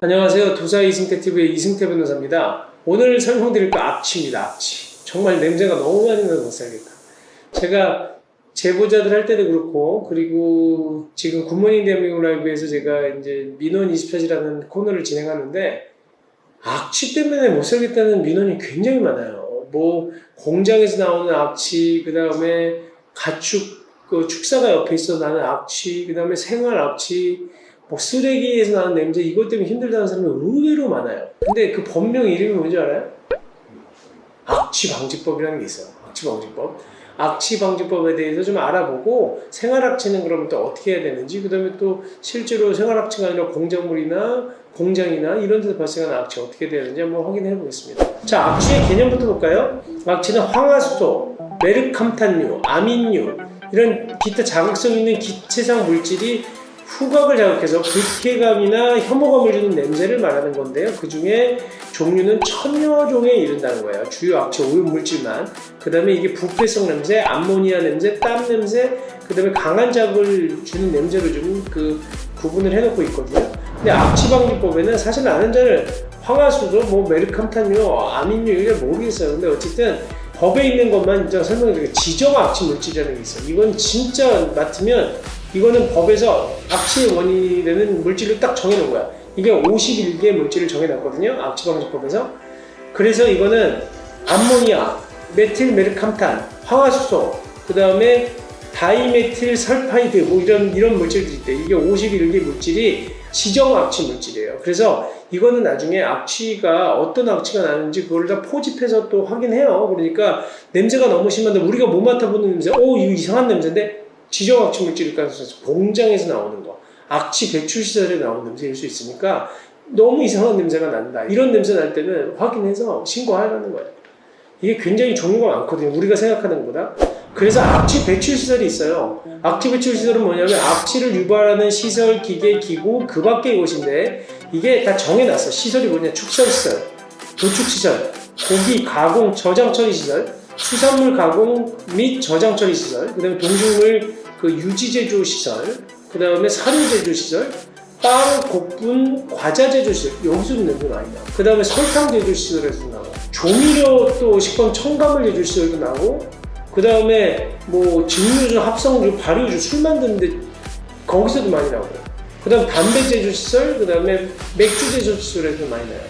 안녕하세요. 도사 이승태TV의 이승태 변호사입니다. 오늘 설명드릴 거 악취입니다. 악취. 정말 냄새가 너무 많이 나서 못 살겠다. 제가 제보자들 할 때도 그렇고, 그리고 지금 굿모닝 대한민국 라이브에서 제가 이제 민원 24시라는 코너를 진행하는데, 악취 때문에 못 살겠다는 민원이 굉장히 많아요. 뭐 공장에서 나오는 악취, 그 다음에 가축 축사가 옆에 있어 나는 악취, 그 다음에 생활 악취, 뭐 쓰레기에서 나는 냄새, 이것 때문에 힘들다는 사람이 의외로 많아요. 근데 그 법명 이름이 뭔지 알아요? 악취방지법이라는 게 있어요. 악취방지법. 악취방지법에 대해서 좀 알아보고, 생활악취는 그러면 또 어떻게 해야 되는지, 그 다음에 또 실제로 생활악취가 아니라 공작물이나 공장이나 이런 데서 발생하는 악취 어떻게 되는지 한번 확인해 보겠습니다. 자, 악취의 개념부터 볼까요? 악취는 황화수소, 메르캄탄류, 아민류, 이런 기타 자극성 있는 기체상 물질이 후각을 자극해서 불쾌감이나 혐오감을 주는 냄새를 말하는 건데요. 그 중에 종류는 1000여 종에 이른다는 거예요. 주요 악취 오염물질만. 그 다음에 이게 부패성 냄새, 암모니아 냄새, 땀 냄새, 그 다음에 강한 자극을 주는 냄새로 좀 구분을 해놓고 있거든요. 근데 악취방지법에는 사실 아는 자는 황화수소, 뭐 메르캄탄류, 아민류 이걸 모르겠어요. 근데 어쨌든 법에 있는 것만 일단 설명해드릴게요. 지정 악취 물질이라는 게 있어요. 이건 진짜 맡으면 이거는 법에서 악취의 원인이 되는 물질을 딱 정해놓은 거야. 이게 51개의 물질을 정해놨거든요. 악취방지법에서. 그래서 이거는 암모니아, 메틸 메르캄탄, 황화수소, 그 다음에 다이메틸 설파이드, 뭐 이런 물질들이 있대. 이게 51개 물질이 지정 악취 물질이에요. 그래서 이거는 나중에 악취가 어떤 악취가 나는지 그걸 다 포집해서 또 확인해요. 그러니까 냄새가 너무 심한데 우리가 못 맡아보는 냄새, 이거 이상한 냄새인데 지정 악취 물질일 가능성이 있어서 공장에서 나오는 거, 악취 배출 시설에 나오는 냄새일 수 있으니까 너무 이상한 냄새가 난다. 이런 냄새 날 때는 확인해서 신고하라는 거예요. 이게 굉장히 종류가 많거든요. 우리가 생각하는 것보다. 그래서 악취 배출 시설이 있어요. 악취 배출 시설은 뭐냐면 악취를 유발하는 시설, 기계, 기구, 그 밖의 곳인데 이게 다 정해놨어. 시설이 뭐냐? 축설시설, 도축시설, 고기 가공 저장 처리 시설, 수산물 가공 및 저장 처리 시설, 그 다음에 동식물 유지 제조 시설, 그 다음에 사료 제조 시설, 빵, 곡분, 과자 제조 시설, 여기서도 냄새 많이 나. 그 다음에 설탕 제조 시설에서 나고, 조미료 또 식품 첨가물 제조 시설도 나고, 그 다음에 뭐 증류주, 합성주, 발효주, 술 만드는데 거기서도 많이 나고, 그 다음 담배 제조 시설, 그 다음에 맥주 제조 시설에도 많이 나요.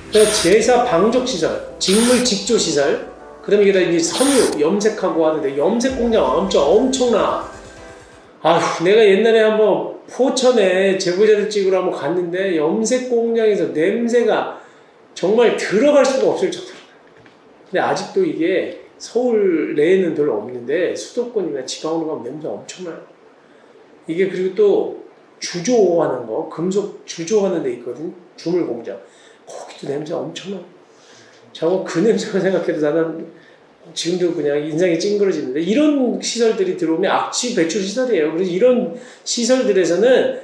그 다음에 제사 방적 시설, 직물 직조 시설, 그 다음에 이게 섬유, 염색하고 하는데 염색 공장 엄청나. 아휴, 내가 옛날에 한번 포천에 제보자들 찍으러 한번 갔는데 염색 공장에서 냄새가 정말 들어갈 수가 없을 정도로. 근데 아직도 이게 서울 내에는 별로 없는데 수도권이나 지방으로 가면 냄새 엄청나요. 이게 그리고 또 주조하는 거, 금속 주조하는 데 있거든. 주물 공장. 거기도 냄새 엄청나. 저거 그 냄새만 생각해도 나는 지금도 그냥 인상이 찡그러지는데, 이런 시설들이 들어오면 악취 배출 시설이에요. 그래서 이런 시설들에서는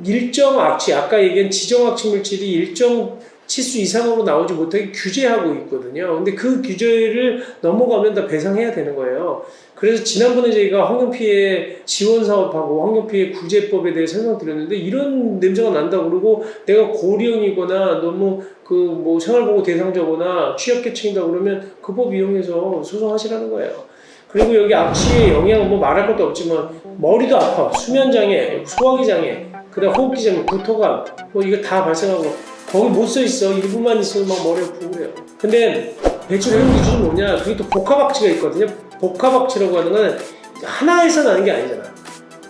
일정 악취, 아까 얘기한 지정 악취 물질이 일정 치수 이상으로 나오지 못하게 규제하고 있거든요. 근데 그 규제를 넘어가면 다 배상해야 되는 거예요. 그래서 지난번에 저희가 환경피해 지원 사업하고 환경피해 구제법에 대해 설명드렸는데, 이런 냄새가 난다고 그러고 내가 고령이거나 너무 뭐 생활보호 대상자거나 취약계층이다 그러면 그 법 이용해서 소송하시라는 거예요. 그리고 여기 악취의 영향은 뭐 말할 것도 없지만 머리도 아파, 수면장애, 소화기장애, 그다음 호흡기장애, 구토감, 뭐 이거 다 발생하고, 거기 못 써 있어. 1분만 있어도 막 머리 아프고 그래요. 근데 배출 해용 기준이 뭐냐? 그게 또 복합악취가 있거든요. 복합악취라고 하는 건 하나에서 나는 게 아니잖아.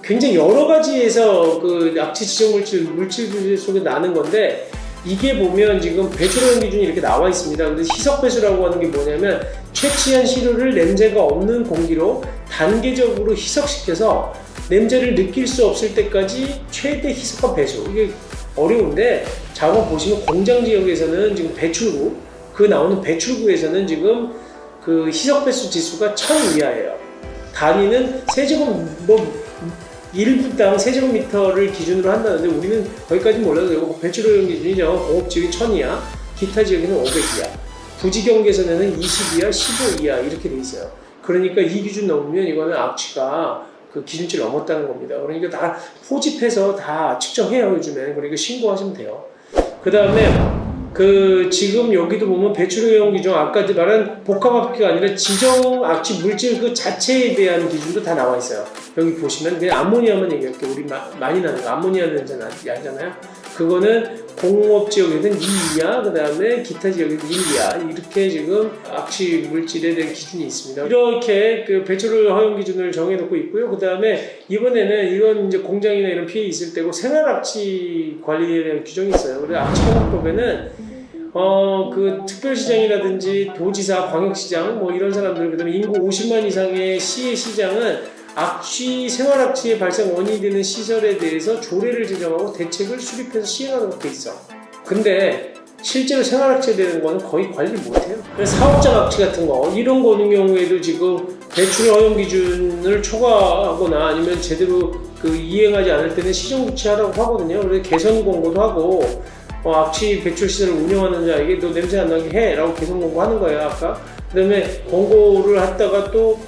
굉장히 여러 가지에서 악취 지정 물질들 속에 나는 건데, 이게 보면 지금 배출 해용 기준이 이렇게 나와 있습니다. 근데 희석 배수라고 하는 게 뭐냐면 채취한 시료를 냄새가 없는 공기로 단계적으로 희석시켜서 냄새를 느낄 수 없을 때까지 최대 희석한 배수. 이게 어려운데, 작업 보시면 공장 지역에서는 지금 배출구, 그 나오는 배출구에서는 지금 희석 배수 지수가 1000 이하예요. 단위는 세제곱 1분당 세제곱미터를 기준으로 한다는데 우리는 거기까지 몰라도 되고, 배출효용 기준이죠. 공업지역이 1000 이하, 기타 지역에는 500 이하, 부지경계선에는 20 이하, 15 이하 이렇게 돼 있어요. 그러니까 이 기준 넘으면 이거는 악취가 그 기준치를 넘었다는 겁니다. 그러니까 다 포집해서 다 측정해요, 요즘에. 그러니까 신고하시면 돼요. 그 다음에 지금 여기도 보면 배출오염 기준, 아까 말한 복합압기가 아니라 지정 악취 물질 그 자체에 대한 기준도 다 나와 있어요. 여기 보시면 그냥 암모니아만 얘기할게요. 우리 많이 나는 거 암모니아 냄새 나잖아요. 그거는 공업 지역에서는 2 이하, 그 다음에 기타 지역에서 1 이하, 이렇게 지금 악취 물질에 대한 기준이 있습니다. 이렇게 그 배출 허용 기준을 정해놓고 있고요. 그 다음에 이번에는 이건 이제 공장이나 이런 피해 있을 때고 생활 악취 관리에 대한 규정이 있어요. 그래서 악취보건법에는 그 특별시장이라든지 도지사, 광역시장 뭐 이런 사람들, 그다음에 인구 50만 이상의 시의 시장은 생활악취의 발생 원인이 되는 시설에 대해서 조례를 제정하고 대책을 수립해서 시행하도록 돼 있어. 근데 실제로 생활악취에 대한 거는 거의 관리를 못해요. 그래서 사업자 악취 같은 거 이런 거 오는 경우에도 지금 배출 허용 기준을 초과하거나 아니면 제대로 이행하지 않을 때는 시정 조치하라고 하거든요. 그래서 개선 공고도 하고 악취 배출 시설을 운영하는 자에게 너 냄새 안 나게 해 라고 개선 공고하는 거예요. 아까 그 다음에 공고를 했다가 또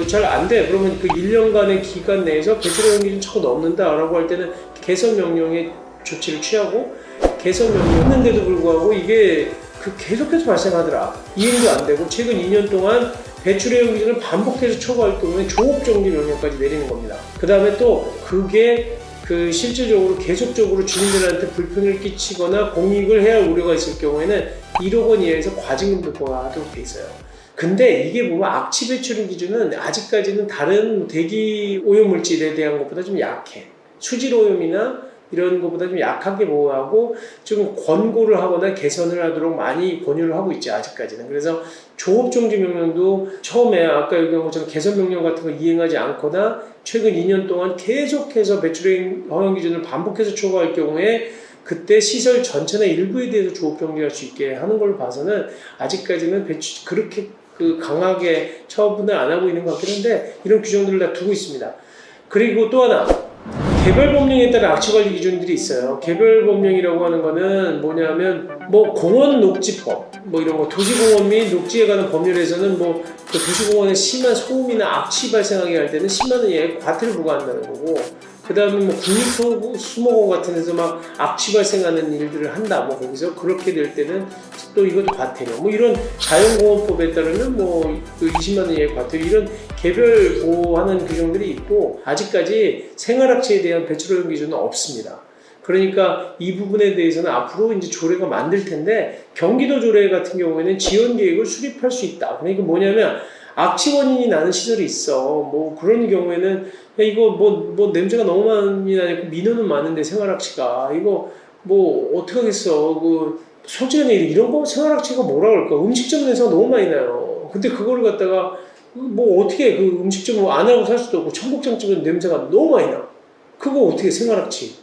잘 안 돼. 그러면 그 1년간의 기간 내에서 배출오염 기준 초과 넘는다 라고 할 때는 개선 명령의 조치를 취하고, 개선 명령 했는데도 불구하고 이게 계속해서 발생하더라. 이행도 안 되고 최근 2년 동안 배출오염 기준을 반복해서 초과할 경우에 조업정지 명령까지 내리는 겁니다. 그 다음에 또 그게 실질적으로 계속적으로 주민들한테 불편을 끼치거나 공익을 해야 할 우려가 있을 경우에는 1억 원 이하에서 과징금도 부과하도록 돼 있어요. 근데 이게 보면 악취 배출 기준은 아직까지는 다른 대기 오염 물질에 대한 것보다 좀 약해. 수질 오염이나 이런 것보다 좀 약하게 보호하고 좀 권고를 하거나 개선을 하도록 많이 권유를 하고 있죠, 아직까지는. 그래서 조업정지 명령도 처음에 아까 얘기한 것처럼 개선 명령 같은 거 이행하지 않거나 최근 2년 동안 계속해서 배출 허용 기준을 반복해서 초과할 경우에 그때 시설 전체나 일부에 대해서 조업정지할 수 있게 하는 걸로 봐서는 아직까지는 그렇게 강하게 처분을 안 하고 있는 것 같긴 한데 이런 규정들을 다 두고 있습니다. 그리고 또 하나, 개별 법령에 따라 악취 관리 기준들이 있어요. 개별 법령이라고 하는 거는 뭐냐면 공원 녹지법 이런 거, 도시공원 및 녹지에 관한 법률에서는 그 도시공원에 심한 소음이나 악취 발생하게 할 때는 10만 원 이하의 과태료 부과한다는 거고, 그 다음에 국립수목원 같은 데서 막 악취 발생하는 일들을 한다. 거기서 그렇게 될 때는 또 이것도 과태료. 이런 자연공원법에 따르는 20만 원 이하의 과태료, 이런 개별 보호하는 규정들이 있고, 아직까지 생활악취에 대한 배출오염 기준은 없습니다. 그러니까 이 부분에 대해서는 앞으로 이제 조례가 만들 텐데, 경기도 조례 같은 경우에는 지원 계획을 수립할 수 있다. 그러니까 뭐냐면 악취 원인이 나는 시설이 있어. 그런 경우에는 이거 냄새가 너무 많이 나니까 민원은 많은데 생활악취가 이거 어떻게 하겠어. 솔직히 이런 거 생활악취가 뭐라 그럴까? 음식점 냄새가 너무 많이 나요. 근데 그거를 갖다가 어떻게 음식점 안 하고 살 수도 없고 청국장집은 냄새가 너무 많이 나. 그거 어떻게 생활악취?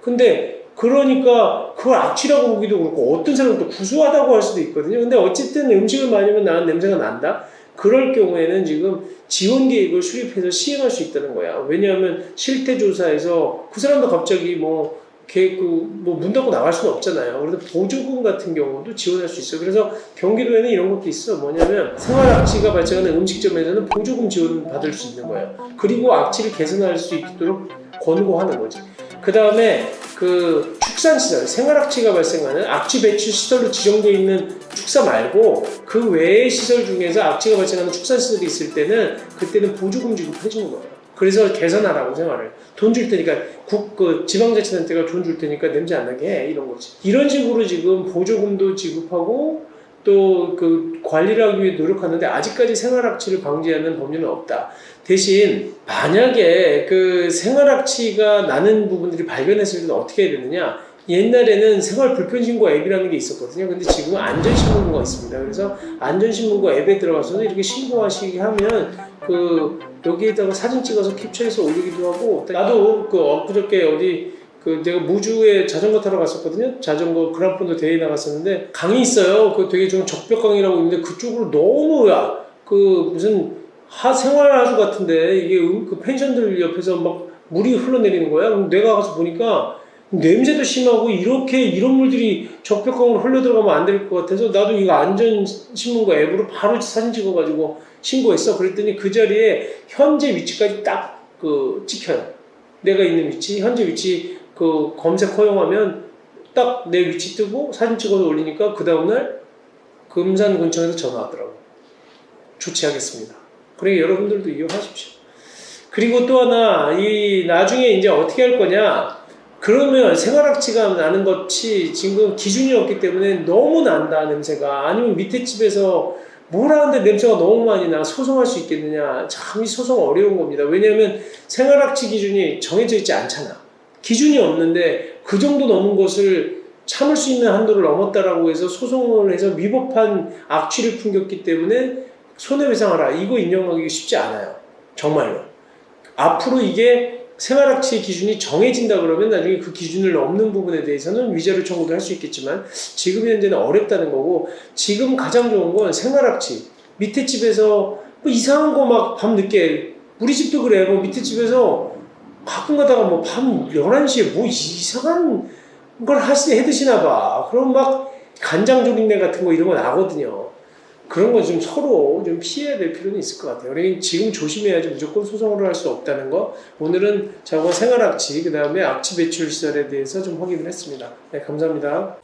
근데 그러니까 그걸 악취라고 보기도 그렇고 어떤 사람은 또 구수하다고 할 수도 있거든요. 근데 어쨌든 음식을 많이 하면 나는 냄새가 난다? 그럴 경우에는 지금 지원 계획을 수립해서 시행할 수 있다는 거야. 왜냐하면 실태조사에서 그 사람도 갑자기 문 닫고 나갈 수는 없잖아요. 그래서 보조금 같은 경우도 지원할 수 있어요. 그래서 경기도에는 이런 것도 있어. 뭐냐면 생활악취가 발생하는 음식점에서는 보조금 지원 받을 수 있는 거예요. 그리고 악취를 개선할 수 있도록 권고하는 거지. 그 다음에 축산시설, 생활악취가 발생하는 악취 배출 시설로 지정되어 있는 축사 말고 그 외의 시설 중에서 악취가 발생하는 축산시설이 있을 때는 그때는 보조금 지급해주는 거예요. 그래서 개선하라고, 생활을. 돈 줄 테니까, 지방자치단체가 돈 줄 테니까 냄새 안 나게 해. 이런 거지. 이런 식으로 지금 보조금도 지급하고 또 관리를 하기 위해 노력하는데 아직까지 생활악취를 방지하는 법률은 없다. 대신 만약에 생활악취가 나는 부분들이 발견했을 때는 어떻게 해야 되느냐? 옛날에는 생활불편신고 앱이라는 게 있었거든요. 근데 지금은 안전신고가 있습니다. 그래서 안전신고 앱에 들어가서도 이렇게 신고하시게 하면 여기에다가 사진 찍어서 캡처해서 올리기도 하고, 나도 엊그저께 어디 내가 무주에 자전거 타러 갔었거든요. 자전거 그랑폰도 대회 나갔었는데 강이 있어요. 되게 좀 적벽강이라고 있는데 그쪽으로 너무 무슨 생활하수 같은데 이게 펜션들 옆에서 막 물이 흘러내리는 거야. 그럼 내가 가서 보니까 냄새도 심하고 이런 물들이 적벽강으로 흘러 들어가면 안 될 것 같아서 나도 이거 안전신문고 앱으로 바로 사진 찍어가지고 신고했어. 그랬더니 그 자리에 현재 위치까지 딱 찍혀요. 내가 있는 위치, 현재 위치 검색 허용하면 딱 내 위치 뜨고 사진 찍어서 올리니까 그 다음날 금산 군청에서 전화 왔더라고. 조치하겠습니다. 그러니까 여러분들도 이용하십시오. 그리고 또 하나, 나중에 이제 어떻게 할 거냐. 그러면 생활악취가 나는 것이 지금 기준이 없기 때문에 너무 난다, 냄새가. 아니면 밑에 집에서 뭘 하는데 냄새가 너무 많이 나, 소송할 수 있겠느냐. 참 이 소송 어려운 겁니다. 왜냐하면 생활악취 기준이 정해져 있지 않잖아. 기준이 없는데 그 정도 넘은 것을 참을 수 있는 한도를 넘었다라고 해서 소송을 해서 위법한 악취를 풍겼기 때문에 손해배상하라. 이거 인정하기 쉽지 않아요. 정말로. 앞으로 이게 생활악취 기준이 정해진다 그러면 나중에 그 기준을 넘는 부분에 대해서는 위자료 청구도 할 수 있겠지만 지금 현재는 어렵다는 거고, 지금 가장 좋은 건 생활악취. 밑에 집에서 뭐 이상한 거 막 밤늦게, 우리 집도 그래. 뭐 밑에 집에서 가끔 가다가 뭐 밤 11시에 뭐 이상한 걸 해 드시나 봐. 그럼 막 간장조림내 같은 거 이런 거 나거든요. 그런 거 좀 서로 좀 피해야 될 필요는 있을 것 같아요. 그러니까 지금 조심해야지 무조건 소송을 할 수 없다는 거. 오늘은 저거 생활악취, 그 다음에 악취 배출 시설에 대해서 좀 확인을 했습니다. 네, 감사합니다.